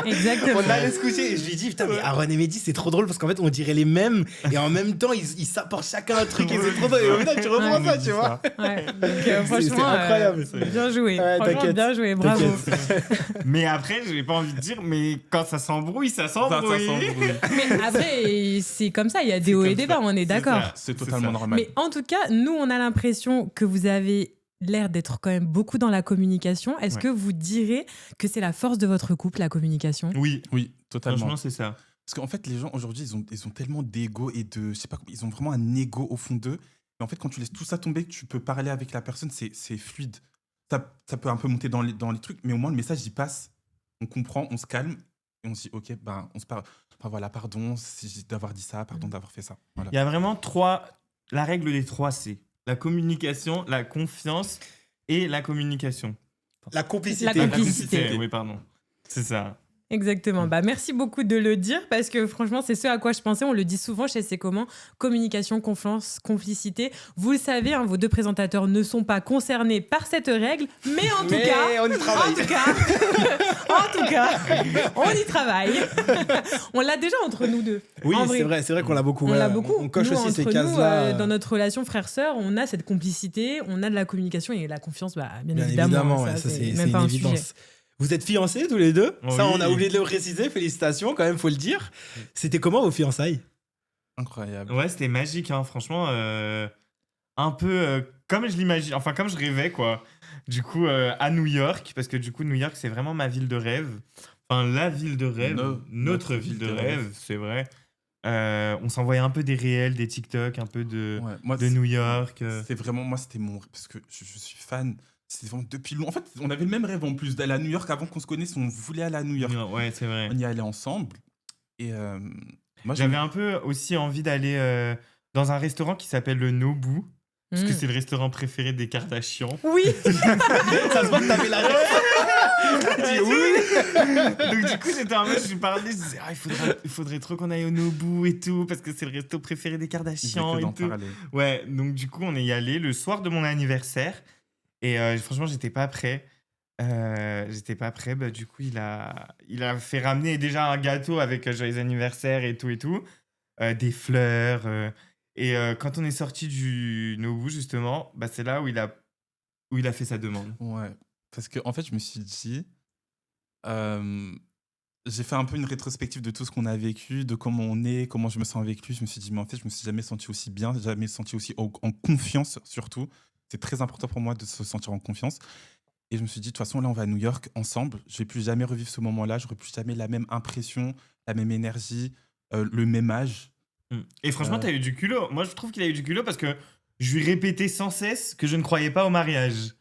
Exactement. On allait se coucher et je lui dis, putain, mais Aaron et Mehdi, c'est trop drôle parce qu'en fait, on dirait les mêmes et en même temps, ils s'apportent chacun un truc et c'est trop drôle. Et au final, tu reprends On ça, nous dit tu vois. Ouais. Donc, C'est franchement, incroyable. bien joué. Ouais, Franchement, t'inquiète. bien joué. Bravo. Mais après, j'ai pas envie de dire, mais quand ça s'embrouille, ça Ça s'embrouille. s'embrouille. Mais après, c'est comme ça. Il y a des C'est hauts et comme des ça. bas. On est C'est d'accord. ça. C'est C'est totalement ça. normal. Mais en tout cas, nous, on a l'impression que vous avez l'air d'être quand même beaucoup dans la communication. Est-ce Ouais. que vous direz que c'est la force de votre couple, la communication? Oui, Oui, totalement. franchement, c'est ça. Parce qu'en fait, les gens, aujourd'hui, ils ont tellement d'ego et de... Je sais pas, ils ont vraiment un ego au fond d'eux. Mais en fait, quand tu laisses tout ça tomber, que tu peux parler avec la personne, c'est fluide. Ça peut un peu monter dans les trucs, mais au moins, le message, il passe. On comprend, on se calme, et on se dit, OK, ben, on se parle. Enfin, voilà, pardon d'avoir dit ça, pardon d'avoir fait ça. Voilà. Il y a vraiment la règle des 3 C. La communication, la confiance et la communication. La complicité. La complicité. Oui, pardon. C'est ça. Exactement. Bah, merci beaucoup de le dire parce que franchement, c'est ce à quoi je pensais. On le dit souvent chez C'est comment. Communication, confiance, complicité. Vous le savez, hein, vos deux présentateurs ne sont pas concernés par cette règle, mais en tout cas, on y travaille. en tout cas, on y travaille. On l'a déjà entre nous deux. Oui, En vrai. c'est vrai qu'on l'a beaucoup. On ouais. l'a beaucoup. On coche Nous, aussi ces entre nous, cases-là. dans notre relation frère-sœur, on a cette complicité, on a de la communication et la confiance, bah, bien Bien évidemment. évidemment, hein, ouais, ça, c'est même une pas un évidence. sujet. Vous êtes fiancés tous les deux? Ça, Oui. on a oublié de le préciser. Félicitations, quand même, faut le dire. C'était comment vos fiançailles? Incroyable. Ouais, c'était magique, hein, franchement. Un peu comme je l'imagine, enfin comme je rêvais, quoi. Du coup, à New York, parce que du coup, New York, c'est vraiment ma ville de rêve. Enfin, la ville de rêve, notre ville de rêve, c'est vrai. On s'envoyait un peu des réels, des TikTok, un peu de Ouais, moi, New York. c'est vraiment, moi, c'était mon. Parce que je suis fan. C'est vraiment depuis longtemps. En fait, on avait le même rêve en plus d'aller à New York avant qu'on se connaisse. On voulait aller à New York. Ouais, c'est vrai. On y allait ensemble. Et moi, J'avais un peu aussi envie d'aller dans un restaurant qui s'appelle le Nobu, parce que c'est le restaurant préféré des Kardashians. Oui. Ça se voit que t'avais la J'ai dit oui. Donc du coup, j'étais en mode, je lui parlais, je disais, il faudrait trop qu'on aille au Nobu et tout, parce que c'est le resto préféré des je Kardashians voulais et d'en tout. parler. Ouais, donc du coup, on est y allé le soir de mon anniversaire. Et franchement, j'étais pas prêt. Bah, du coup, il a fait ramener déjà un gâteau avec joyeux anniversaire et tout. Des fleurs. Et quand on est sorti du Nobu, justement, bah, c'est là où il a fait sa demande. Ouais. Parce que, en fait, je me suis dit. J'ai fait un peu une rétrospective de tout ce qu'on a vécu, de comment on est, comment je me sens avec lui. Je me suis dit, mais en fait, je me suis jamais senti aussi bien, jamais senti aussi en confiance, surtout. C'est très important pour moi de se sentir en confiance. Et je me suis dit, de toute façon, là, on va à New York ensemble. Je vais plus jamais revivre ce moment-là. Je n'aurai plus jamais la même impression, la même énergie, le même âge. Et franchement, Euh. t'as eu du culot. Moi, je trouve qu'il a eu du culot parce que je lui répétais sans cesse que je ne croyais pas au mariage.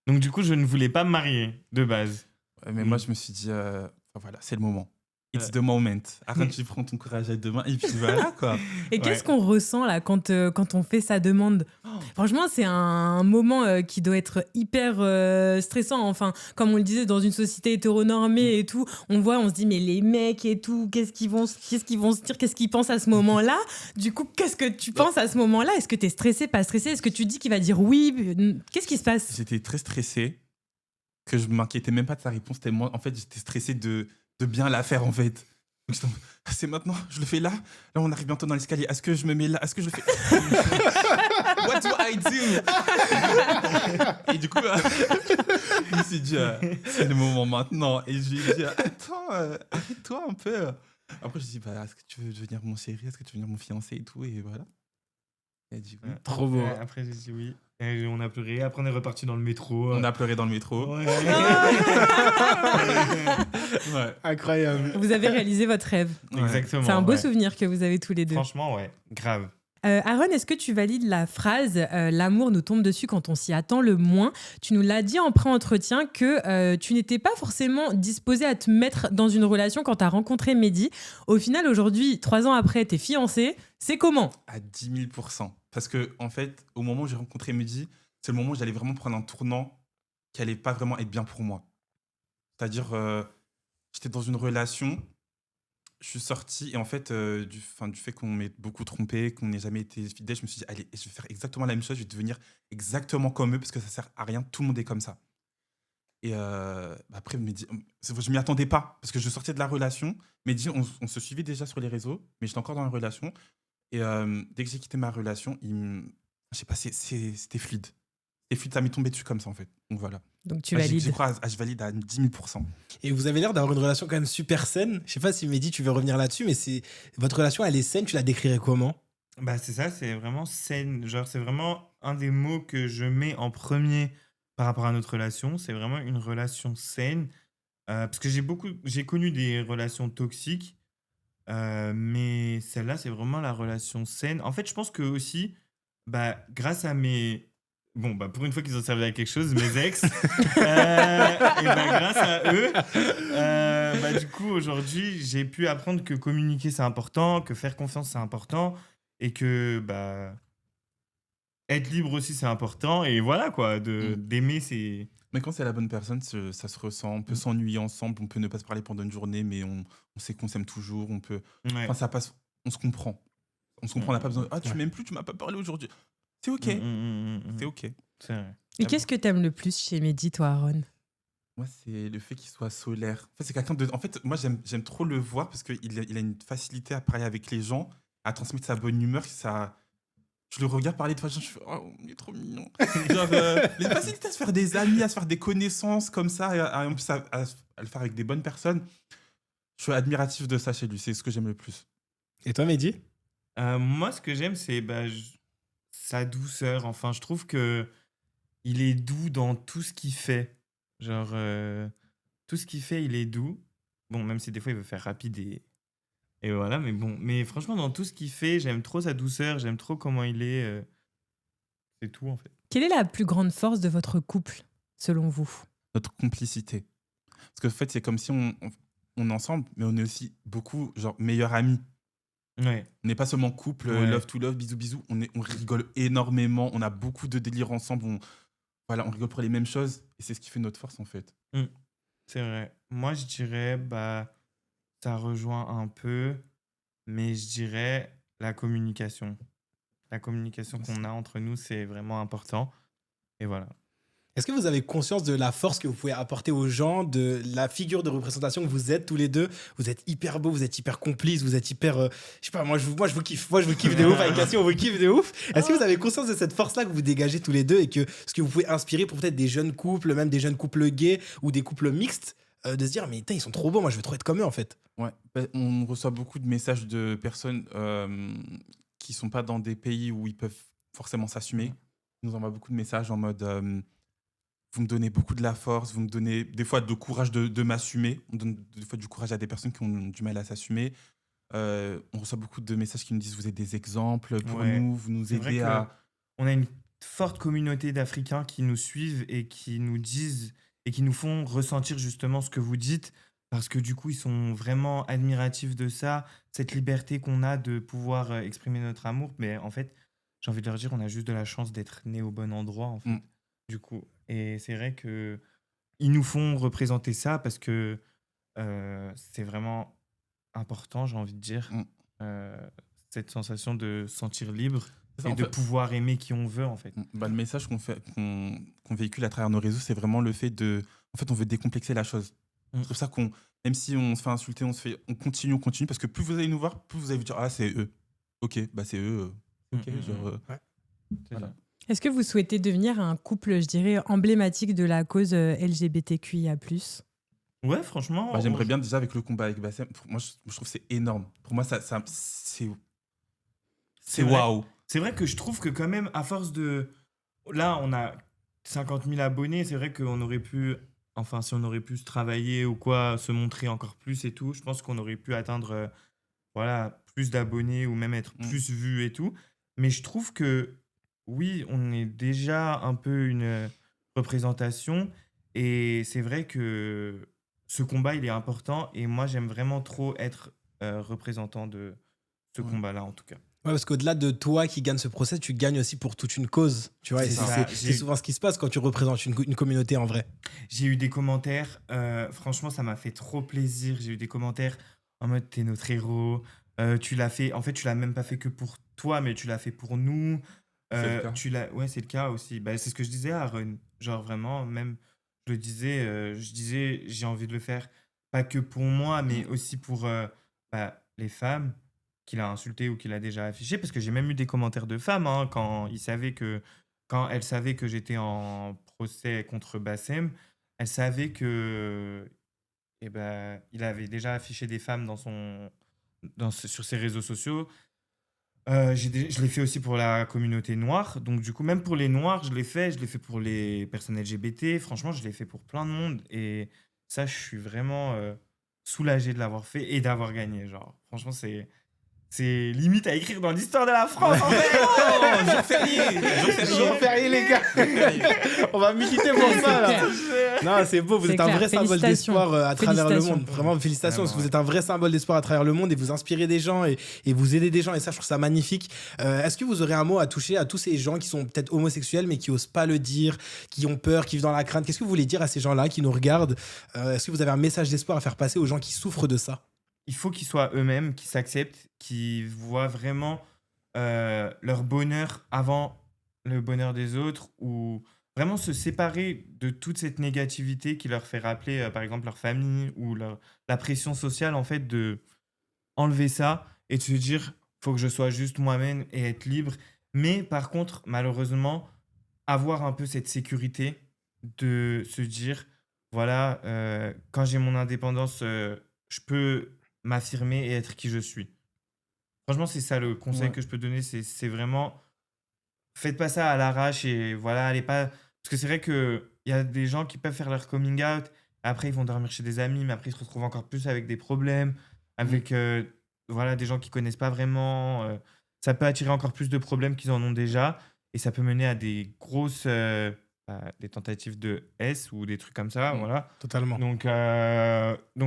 Donc, du coup, je ne voulais pas me marier de base. Mais moi, je me suis dit, enfin, voilà, c'est le moment. It's the moment. Arrête, tu prends ton courage à deux mains et puis voilà, quoi. Et qu'est-ce qu'on ressent là quand on fait sa demande? Franchement, c'est un moment qui doit être hyper stressant. Enfin, comme on le disait, dans une société hétéronormée et tout, on se dit, mais les mecs et tout, qu'est-ce qu'ils vont se dire, qu'est-ce qu'ils pensent à ce moment-là? Du coup, qu'est-ce que tu penses à ce moment-là? Est-ce que tu es stressé, pas stressé? Est-ce que tu dis qu'il va dire oui? Qu'est-ce qui se passe? J'étais très stressé, que je m'inquiétais même pas de sa réponse, tellement, en fait, j'étais stressé de bien la faire, en fait. Donc, j'étais en mode, c'est maintenant, je le fais là. Là, on arrive bientôt dans l'escalier. Est-ce que je me mets là? Est-ce que je le fais? What do I do? Et du coup, je me suis dit, c'est le moment maintenant. Et je lui ai dit, attends, arrête-toi un peu. Après, je lui ai dit, bah, est-ce que tu veux devenir mon chéri? Est-ce que tu veux devenir mon fiancé et tout? Et voilà. Elle a dit oui. Trop beau. Après, j'ai dit oui. Et on a pleuré. Après, on est reparti dans le métro. On a pleuré dans le métro. Ouais. Ouais. Incroyable. Vous avez réalisé votre rêve. Ouais. Exactement. C'est un beau ouais. souvenir que vous avez tous les deux. Franchement, ouais. Grave. Aaron, est-ce que tu valides la phrase l'amour nous tombe dessus quand on s'y attend le moins? Tu nous l'as dit en pré-entretien que tu n'étais pas forcément disposé à te mettre dans une relation quand tu as rencontré Mehdi. Au final, aujourd'hui, 3 ans après, t'es fiancé. C'est comment? À 10 000 %. Parce que, en fait, au moment où j'ai rencontré Mehdi, c'est le moment où j'allais vraiment prendre un tournant qui allait pas vraiment être bien pour moi. C'est-à-dire, j'étais dans une relation, je suis sorti, et en fait, du fait qu'on m'ait beaucoup trompé, qu'on n'ait jamais été fidèle, je me suis dit, allez, je vais faire exactement la même chose, je vais devenir exactement comme eux, parce que ça sert à rien, tout le monde est comme ça. Et après, Mehdi, je m'y attendais pas, parce que je sortais de la relation. Mehdi, on se suivait déjà sur les réseaux, mais j'étais encore dans la relation. Et dès que j'ai quitté ma relation, je sais pas, c'était fluide. C'était fluide, ça m'est tombé dessus comme ça, en fait. Donc voilà. Donc tu Ah, valides. je valide à 10 000 %. Et vous avez l'air d'avoir une relation quand même super saine. Je sais pas si Mehdi, tu veux revenir là-dessus, mais votre relation, elle est saine. Tu la décrirais comment? Bah, c'est ça, c'est vraiment saine. Genre, c'est vraiment un des mots que je mets en premier par rapport à notre relation. C'est vraiment une relation saine. Parce que j'ai connu des relations toxiques, mais celle-là, c'est vraiment la relation saine. En fait, je pense que aussi, bah, grâce à mes... Bon, bah, pour une fois qu'ils ont servi à quelque chose, mes ex, et bah, grâce à eux, bah, du coup, aujourd'hui, j'ai pu apprendre que communiquer, c'est important, que faire confiance, c'est important, et que bah, être libre aussi, c'est important. Et voilà, quoi, d'aimer, c'est... Mais quand c'est la bonne personne, ça se ressent. On peut s'ennuyer ensemble, on peut ne pas se parler pendant une journée, mais on sait qu'on s'aime toujours. On peut. Ouais. Enfin, ça passe. On se comprend. On se comprend. On n'a pas besoin. Ah, tu m'aimes plus, tu m'as pas parlé aujourd'hui. C'est ok. C'est ok. C'est vrai. Et qu'est-ce que t'aimes le plus chez Mehdi, toi, Aaron? Moi, c'est le fait qu'il soit solaire. En fait, c'est quelqu'un de. En fait, moi, j'aime trop le voir parce qu'il a une facilité à parler avec les gens, à transmettre sa bonne humeur. Je le regarde parler de façon, je fais, oh, il est trop mignon. Genre, les facilités à se faire des amis, à se faire des connaissances comme ça, et en plus à le faire avec des bonnes personnes. Je suis admiratif de ça chez lui, c'est ce que j'aime le plus. Et toi, Mehdi? Moi, ce que j'aime, c'est bah, sa douceur. Enfin, je trouve que il est doux dans tout ce qu'il fait. Genre, tout ce qu'il fait, il est doux. Bon, même si des fois, il veut faire rapide Et voilà, mais bon. Mais franchement, dans tout ce qu'il fait, j'aime trop sa douceur, j'aime trop comment il est. C'est tout, en fait. Quelle est la plus grande force de votre couple, selon vous? Notre complicité. Parce qu'en fait, c'est comme si on est ensemble, mais on est aussi beaucoup, genre, meilleurs amis. Ouais. On n'est pas seulement couple, Ouais. love to love, bisous bisous. On rigole énormément. On a beaucoup de délires ensemble. Voilà, on rigole pour les mêmes choses. Et c'est ce qui fait notre force, en fait. C'est vrai. Moi, je dirais, ça rejoint un peu, mais je dirais la communication. La communication qu'on a entre nous, c'est vraiment important. Et voilà. Est-ce que vous avez conscience de la force que vous pouvez apporter aux gens, de la figure de représentation que vous êtes tous les deux? Vous êtes hyper beaux, vous êtes hyper complices, vous êtes hyper... je sais pas, moi je vous kiffe. Moi je vous kiffe de ouf, avec Cassie on vous kiffe de ouf. Est-ce que vous avez conscience de cette force-là que vous dégagez tous les deux et que ce que vous pouvez inspirer pour peut-être des jeunes couples, même des jeunes couples gays ou des couples mixtes, de se dire, mais putain, ils sont trop beaux, moi je veux trop être comme eux en fait. Ouais. On reçoit beaucoup de messages de personnes qui sont pas dans des pays où ils peuvent forcément s'assumer. Ils nous envoient beaucoup de messages en mode vous me donnez beaucoup de la force, vous me donnez des fois de courage de m'assumer. On donne des fois du courage à des personnes qui ont du mal à s'assumer. On reçoit beaucoup de messages qui nous disent vous êtes des exemples pour Ouais. nous, vous nous C'est vrai aidez à... On a une forte communauté d'Africains qui nous suivent et qui nous disent et qui nous font ressentir justement ce que vous dites parce que du coup, ils sont vraiment admiratifs de ça, cette liberté qu'on a de pouvoir exprimer notre amour. Mais en fait, j'ai envie de leur dire, on a juste de la chance d'être né au bon endroit, en fait, Mm. du coup. Et c'est vrai que ils nous font représenter ça parce que c'est vraiment important, j'ai envie de dire, Mm. cette sensation de se sentir libre C'est ça, et en de fait. pouvoir aimer qui on veut, en fait. Le message qu'on véhicule à travers nos réseaux, c'est vraiment le fait de... En fait, on veut décomplexer la chose. C'est pour ça même si on se fait insulter, on continue, parce que plus vous allez nous voir, plus vous allez vous dire, ah, c'est eux. Ok, bah c'est eux. Ok, genre... C'est voilà. ça. Est-ce que vous souhaitez devenir un couple, je dirais, emblématique de la cause LGBTQIA+. Ouais, franchement. J'aimerais bien déjà avec le combat avec Bassem. Moi, je trouve que c'est énorme. Pour moi, c'est vrai. waouh. C'est vrai que je trouve que quand même, à force de... Là, on a 50 000 abonnés. C'est vrai qu'on aurait pu... Enfin, si on aurait pu se travailler ou quoi, se montrer encore plus et tout, je pense qu'on aurait pu atteindre voilà, plus d'abonnés ou même être plus vus et tout. Mais je trouve que, oui, on est déjà un peu une représentation. Et c'est vrai que ce combat, il est important. Et moi, j'aime vraiment trop être représentant de ce Ouais. combat-là, en tout cas. Ouais, parce qu'au-delà de toi qui gagne ce procès, tu gagnes aussi pour toute une cause. Tu vois, et C'est c'est- ça. c'est souvent ce qui se passe quand tu représentes une communauté en vrai. J'ai eu des commentaires, franchement, ça m'a fait trop plaisir. J'ai eu des commentaires en mode t'es notre héros, tu l'as fait, en fait, tu l'as même pas fait que pour toi, mais tu l'as fait pour nous. C'est le cas. Ouais, c'est le cas aussi. Bah, c'est ce que je disais à Aaron. Genre vraiment, même, je disais, j'ai envie de le faire pas que pour moi, mais aussi pour les femmes qu'il a insultées ou qu'il a déjà affichées. Parce que j'ai même eu des commentaires de femmes hein, quand elles savaient que j'étais en procès contre Bassem, elles savaient que il avait déjà affiché des femmes sur ses réseaux sociaux. Je l'ai fait aussi pour la communauté noire. Donc, du coup, même pour les noirs, je l'ai fait. Je l'ai fait pour les personnes LGBT. Franchement, je l'ai fait pour plein de monde. Et ça, je suis vraiment soulagé de l'avoir fait et d'avoir gagné. Genre, franchement, c'est limite à écrire dans l'histoire de la France. En fait. Oh, jour férié. Jour férié, les gars. On va militer pour ça, là. Non, c'est beau, vous C'est êtes un clair. vrai symbole Félicitations. d'espoir à travers le Félicitations. monde. Vraiment, félicitations, parce que vous Vraiment, êtes un vrai symbole d'espoir à travers le monde et vous inspirez des gens et vous aidez des gens. Et ça, je trouve ça magnifique. Est-ce que vous aurez un mot à toucher à tous ces gens qui sont peut-être homosexuels, mais qui osent pas le dire, qui ont peur, qui vivent dans la crainte? Qu'est-ce que vous voulez dire à ces gens-là qui nous regardent? Est-ce que vous avez un message d'espoir à faire passer aux gens qui souffrent de ça? Il faut qu'ils soient eux-mêmes, qu'ils s'acceptent, qu'ils voient vraiment leur bonheur avant le bonheur des autres ou vraiment se séparer de toute cette négativité qui leur fait rappeler, par exemple, leur famille ou la pression sociale, en fait, de enlever ça et de se dire, faut que je sois juste moi-même et être libre. Mais par contre, malheureusement, avoir un peu cette sécurité de se dire, voilà, quand j'ai mon indépendance, je peux m'affirmer et être qui je suis. Franchement, c'est ça le conseil Ouais. que je peux donner, c'est vraiment faites pas ça à l'arrache et voilà, allez pas parce que c'est vrai que il y a des gens qui peuvent faire leur coming out, après ils vont dormir chez des amis, mais après ils se retrouvent encore plus avec des problèmes, avec voilà, des gens qui connaissent pas vraiment. Ça peut attirer encore plus de problèmes qu'ils en ont déjà. Et ça peut mener à des grosses des tentatives de S ou des trucs comme ça. Voilà. Totalement. Donc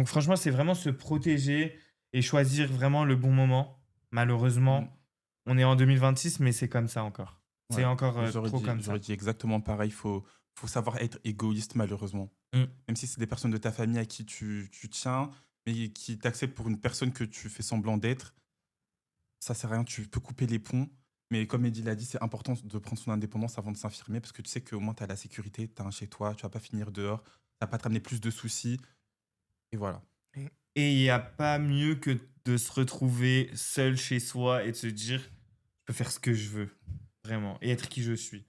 franchement, c'est vraiment se protéger et choisir vraiment le bon moment. Malheureusement, on est en 2026, mais c'est comme ça encore. Ouais. C'est encore J'aurais trop dit- comme ça. J'aurais dit exactement pareil. Faut savoir être égoïste, malheureusement. Même si c'est des personnes de ta famille à qui tu tiens, mais qui t'acceptent pour une personne que tu fais semblant d'être, ça sert à rien. Tu peux couper les ponts. Mais comme Eddie l'a dit, c'est important de prendre son indépendance avant de s'infirmer parce que tu sais qu'au moins tu as la sécurité, tu as un chez toi, tu vas pas finir dehors, ça va pas te ramener plus de soucis. Et voilà. Et il n'y a pas mieux que de se retrouver seul chez soi et de se dire je peux faire ce que je veux, vraiment, et être qui je suis.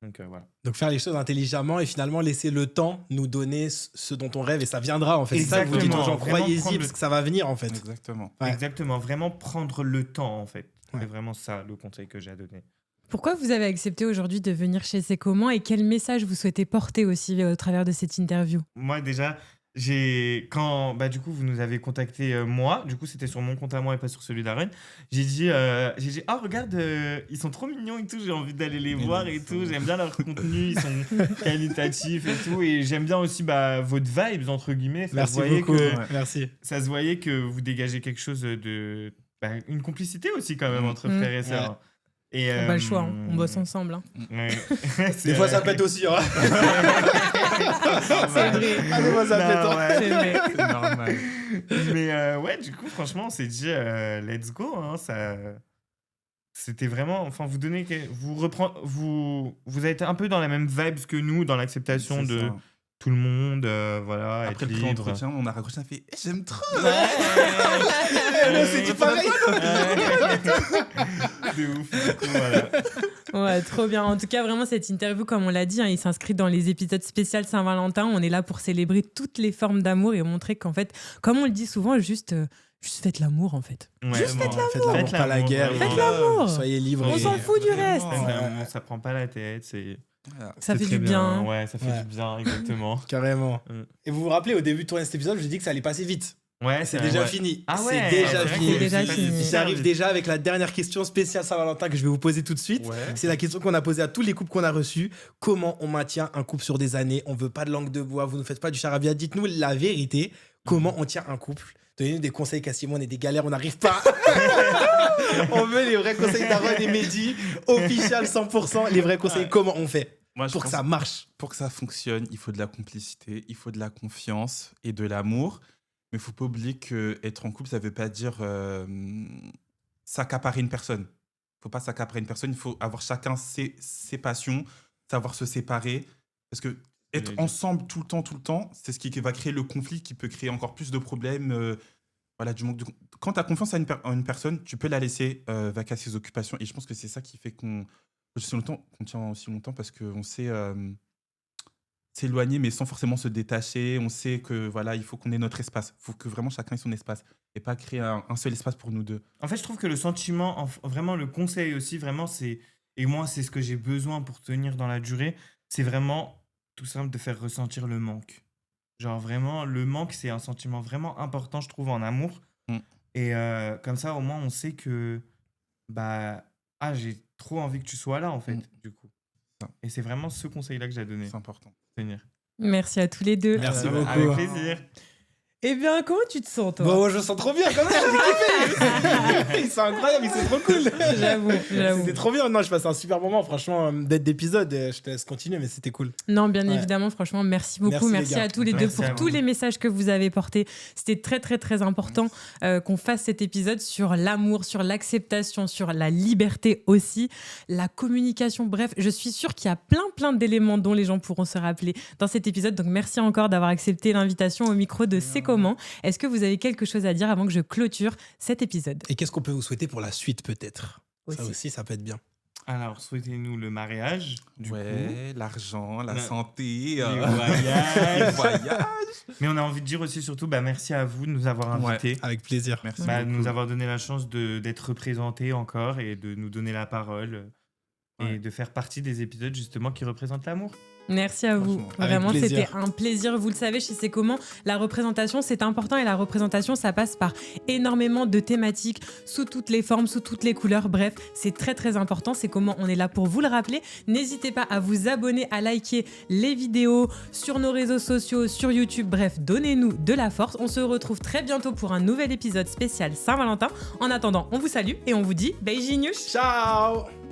Donc voilà. Donc faire les choses intelligemment et finalement laisser le temps nous donner ce dont on rêve et ça viendra en fait. C'est ça que vous dites aux gens, Exactement. Vraiment croyez-y prendre parce que ça va venir en fait. Exactement. Ouais. Exactement, vraiment prendre le temps en fait. Ouais. C'est vraiment ça le conseil que j'ai à donner. Pourquoi vous avez accepté aujourd'hui de venir chez C'est Comment et quel message vous souhaitez porter aussi au travers de cette interview? Moi déjà, quand du coup vous nous avez contacté moi, du coup c'était sur mon compte à moi et pas sur celui d'Aaron. J'ai dit oh regarde ils sont trop mignons et tout, j'ai envie d'aller les voir et tout, j'aime bien leur contenu, ils sont qualitatifs et tout et j'aime bien aussi votre vibes entre guillemets. Merci beaucoup. Merci. Ça se voyait que vous dégagez quelque chose de une complicité aussi quand même entre frères et sœurs. Et, On n'a pas le choix, hein. On bosse ensemble. Hein. Ouais. Des fois ça pète aussi. Hein. C'est vrai. Ah, des fois ça pète. Hein. Ouais. C'est vrai. C'est normal. Mais ouais, du coup, franchement, on s'est dit, let's go. Hein, c'était vraiment. Enfin, vous avez été un peu dans la même vibes que nous, dans l'acceptation C'est de ça. tout le monde. Voilà, Après être le libre. pré-entretien, on a raccroché, on a fait j'aime trop. On s'est dit pareil. De ouf. Du coup, voilà. Ouais, trop bien. En tout cas, vraiment, cette interview, comme on l'a dit, hein, il s'inscrit dans les épisodes spéciaux Saint-Valentin. On est là pour célébrer toutes les formes d'amour et montrer qu'en fait, comme on le dit souvent, juste faites l'amour, en fait. Ouais, Juste bon, Faites l'amour, pas la guerre. vraiment. Faites l'amour. Soyez libres. On et- s'en fout du reste. Faites l'amour, ça prend pas la tête. Voilà. Ça c'est fait très du bien. Ouais, ça fait Ouais. du bien, exactement. Carrément. Mm. Et vous vous rappelez, au début de tourner cet épisode, je vous ai dit que ça allait passer vite. Ouais, C'est vrai, déjà ouais. fini. Ah ouais, C'est déjà c'est vrai fini. que déjà c'est fini. Ça arrive déjà avec la dernière question spéciale Saint-Valentin que je vais vous poser tout de suite. Ouais. C'est la question qu'on a posée à tous les couples qu'on a reçus. Comment on maintient un couple sur des années? On veut pas de langue de bois, vous ne faites pas du charabia. Dites-nous la vérité. Comment on tient un couple? Donnez-nous des conseils, Cassimo, on est des galères, on n'arrive pas. On veut les vrais conseils d'Aaron et Mehdi. Official 100%, les vrais conseils. Ouais. Comment on fait Moi, je pour que pense ça marche? pour que ça fonctionne, il faut de la complicité, il faut de la confiance et de l'amour. Mais il ne faut pas oublier qu'être en couple, ça ne veut pas dire s'accaparer une personne. Il ne faut pas s'accaparer une personne, il faut avoir chacun ses passions, savoir se séparer. Parce que être dire. ensemble tout le temps, c'est ce qui va créer le conflit, qui peut créer encore plus de problèmes. Voilà, du manque de... Quand tu as confiance en une personne, tu peux la laisser vaquer à ses occupations. Et je pense que c'est ça qui fait qu'on tient aussi longtemps, parce qu'on sait s'éloigner, mais sans forcément se détacher. On sait que voilà, il faut qu'on ait notre espace. Il faut que vraiment chacun ait son espace et pas créer un seul espace pour nous deux. En fait, je trouve que le sentiment, vraiment le conseil aussi, vraiment, et moi, c'est ce que j'ai besoin pour tenir dans la durée, c'est vraiment tout simple de faire ressentir le manque. Genre vraiment, le manque, c'est un sentiment vraiment important, je trouve, en amour. Mm. Et comme ça, au moins, on sait que, j'ai trop envie que tu sois là, en fait, du coup. Ça. Et c'est vraiment ce conseil-là que j'ai donné. C'est important. Tenir. Merci à tous les deux. Merci Avec beaucoup. plaisir. Eh bien, comment tu te sens, toi? Bon, je me sens trop bien quand même, j'ai kiffé. Ils sont incroyables, c'est trop cool. J'avoue. C'était trop bien. Non, je passe un super moment, franchement, d'être d'épisode. Je te laisse continuer, mais c'était cool. Non, bien Ouais. évidemment, franchement, merci beaucoup. Merci, les Merci gars. à tous les deux Merci pour à tous vous. les messages que vous avez portés. C'était très, très, très important qu'on fasse cet épisode sur l'amour, sur l'acceptation, sur la liberté aussi, la communication. Bref, je suis sûre qu'il y a plein d'éléments dont les gens pourront se rappeler dans cet épisode. Donc, merci encore d'avoir accepté l'invitation au micro de C'est Comment. Est-ce que vous avez quelque chose à dire avant que je clôture cet épisode? Et qu'est-ce qu'on peut vous souhaiter pour la suite, peut-être? Ça Aussi. aussi, ça peut être bien. Alors, souhaitez-nous le mariage, du coup. L'argent, la Ouais. santé, Les les voyages. voyages. Mais on a envie de dire aussi surtout merci à vous de nous avoir Ouais. invités. Avec plaisir. Merci De beaucoup. nous avoir donné la chance d'être représentés encore et de nous donner la parole et Ouais. de faire partie des épisodes justement qui représentent l'amour. Merci à vous. Franchement, avec Vraiment, plaisir. c'était un plaisir. Vous le savez, je sais comment la représentation, c'est important. Et la représentation, ça passe par énormément de thématiques, sous toutes les formes, sous toutes les couleurs. Bref, c'est très, très important. C'est comment on est là pour vous le rappeler. N'hésitez pas à vous abonner, à liker les vidéos sur nos réseaux sociaux, sur YouTube. Bref, donnez-nous de la force. On se retrouve très bientôt pour un nouvel épisode spécial Saint-Valentin. En attendant, on vous salue et on vous dit Beijinhos. Ciao.